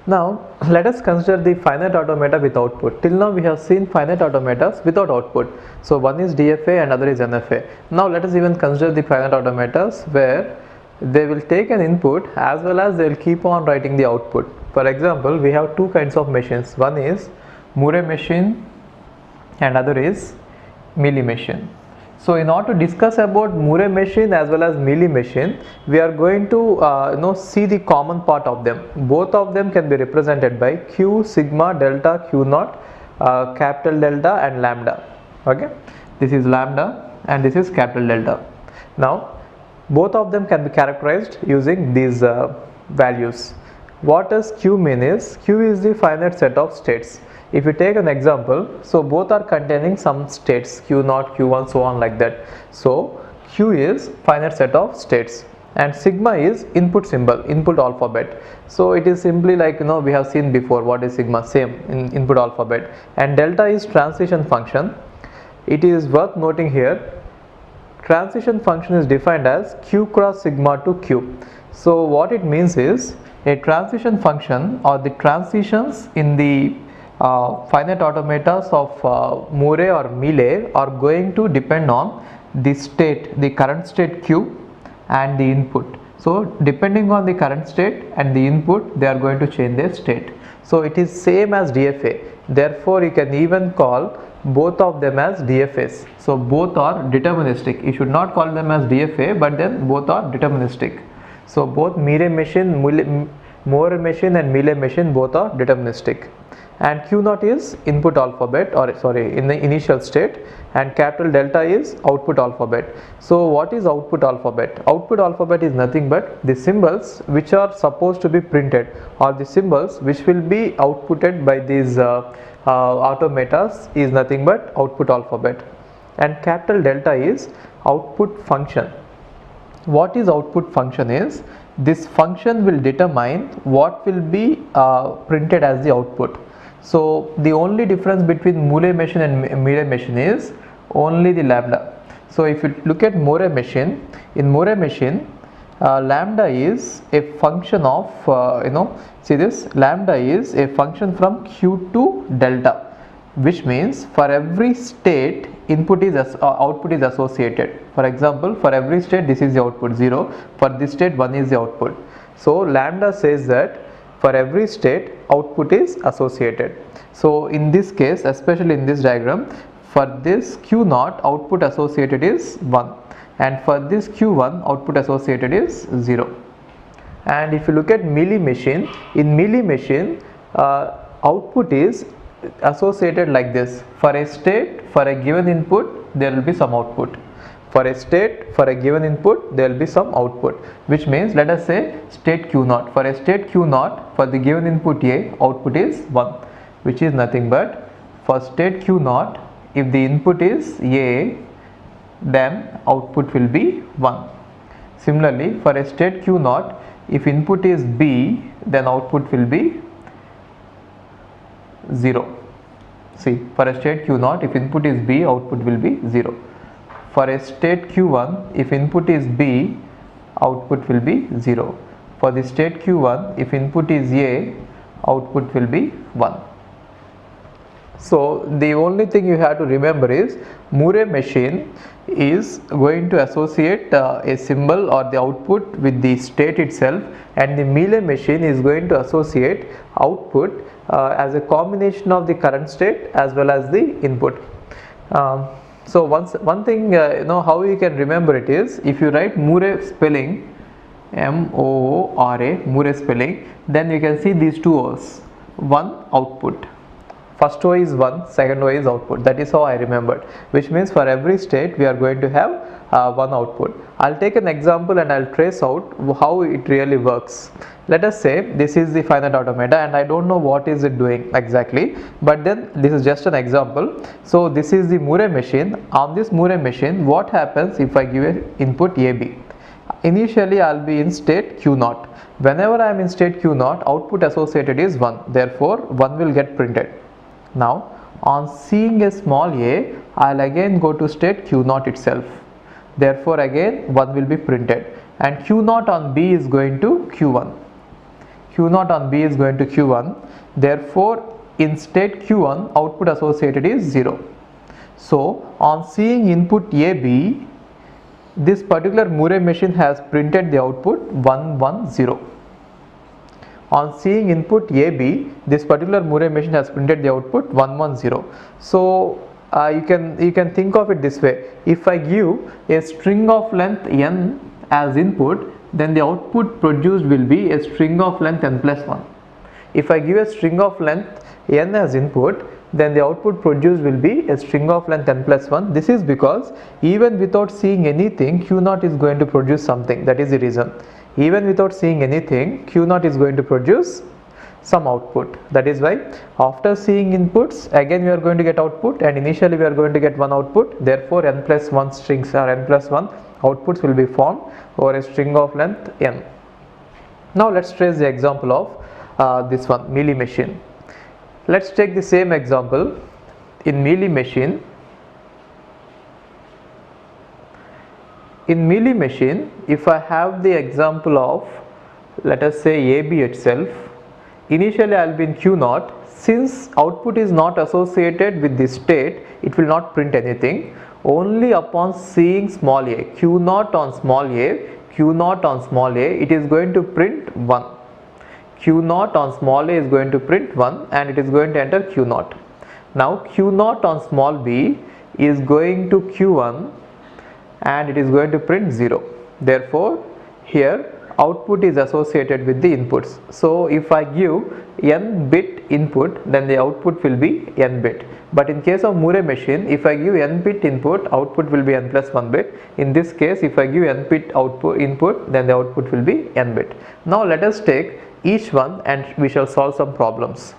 Now let us consider the finite automata with output. Till now we have seen finite automatas without output. So one is DFA and other is NFA. Now let us even consider the finite automatas where they will take an input as well as they will keep on writing the output. For example, we have two kinds of machines. One is Moore machine and other is Mealy machine. So in order to discuss about Moore machine as well as Mealy machine, we are going to see the common part of them. Both of them can be represented by Q, sigma, delta, Q naught, capital delta and lambda. Okay, this is lambda and this is capital delta. Now both of them can be characterized using these values. What does Q mean is, Q is the finite set of states. If you take an example, so both are containing some states, Q0, Q1, so on like that. So Q is finite set of states and sigma is input symbol, input alphabet. So it is simply like we have seen before what is sigma, same in input alphabet. And delta is transition function. It is worth noting here, transition function is defined as Q cross sigma to Q. So what it means is, a transition function or the transitions in the finite automatas of Moore or Mealy are going to depend on the state, the current state Q and the input. So depending on the current state and the input, they are going to change their state. So it is same as DFA. Therefore you can even call both of them as DFAs. So both are deterministic. You should not call them as DFA, but then both are deterministic. So both Moore machine and Mealy machine both are deterministic. And Q0 is input alphabet, or sorry, in the initial state, and capital delta is output alphabet. So what is output alphabet? Output alphabet is nothing but the symbols which are supposed to be printed, or the symbols which will be outputted by these automatas is nothing but output alphabet. And capital delta is output function. What is output function is, this function will determine what will be printed as the output. So the only difference between Moore machine and Mealy machine is only the lambda. So if you look at Moore machine, in Moore machine lambda is a function of see this, lambda is a function from Q to delta, which means for every state input is output is associated. For example, for every state this is the output 0, for this state 1 is the output. So lambda says that for every state output is associated. So in this case, especially in this diagram, for this Q0 output associated is 1 and for this Q1 output associated is 0. And if you look at Mealy machine, in Mealy machine output is associated like this. For a state, for a given input, there will be some output. For a state, for a given input, there will be some output, which means let us say state Q0. For a state Q0, for the given input A, output is 1, which is nothing but, for state Q0, if the input is A, then output will be 1. Similarly, for a state Q0, if input is B, then output will be 0. See, for a state Q0, if input is B, output will be 0. For a state Q1, if input is B, output will be 0. For the state Q1, if input is A, output will be 1. So the only thing you have to remember is, Moore machine is going to associate a symbol or the output with the state itself, and the Mealy machine is going to associate output as a combination of the current state as well as the input. So one thing how you can remember it is, if you write Moore spelling, M-O-O-R-A, Moore spelling, then you can see these two O's, one output. First O is 1, second O is output. That is how I remembered, which means for every state we are going to have one output. I'll take an example and I'll trace out how it really works. Let us say this is the finite automata and I don't know what is it doing exactly, but then this is just an example. So this is the Moore machine. On this Moore machine, what happens if I give an input AB? Initially I'll be in state Q0. Whenever I am in state Q0, output associated is 1. Therefore 1 will get printed. Now on seeing a small a, I'll again go to state Q0 itself. Therefore again 1 will be printed, and Q0 on B is going to Q1. Q0 on B is going to Q1, therefore in state Q1 output associated is 0. So on seeing input AB, this particular Moore machine has printed the output 110. On seeing input AB, this particular Moore machine has printed the output 110. So you can think of it this way: if I give a string of length n as input, then the output produced will be a string of length n plus 1. If I give a string of length n as input, then the output produced will be a string of length n plus 1. This is because even without seeing anything, Q0 is going to produce something. That is the reason. Even without seeing anything, Q0 is going to produce some output. That is why after seeing inputs, again we are going to get output, and initially we are going to get one output. Therefore n plus 1 strings or n plus 1 outputs will be formed over a string of length n. Now let's trace the example of this one, Mealy machine. Let's take the same example in Mealy machine. In Mealy machine, if I have the example of, let us say, AB itself, initially I will be in Q0. Since output is not associated with the state, it will not print anything. Only upon seeing small a, Q0 on small a, Q0 on small a, it is going to print 1. Q0 on small a is going to print 1 and it is going to enter Q0. Now Q0 on small b is going to Q1 and it is going to print 0. Therefore here output is associated with the inputs. So if I give n bit input, then the output will be n bit. But in case of Moore machine, if I give n bit input, output will be n plus 1 bit. In this case, if I give n bit input, then the output will be n bit. Now let us take each one and we shall solve some problems.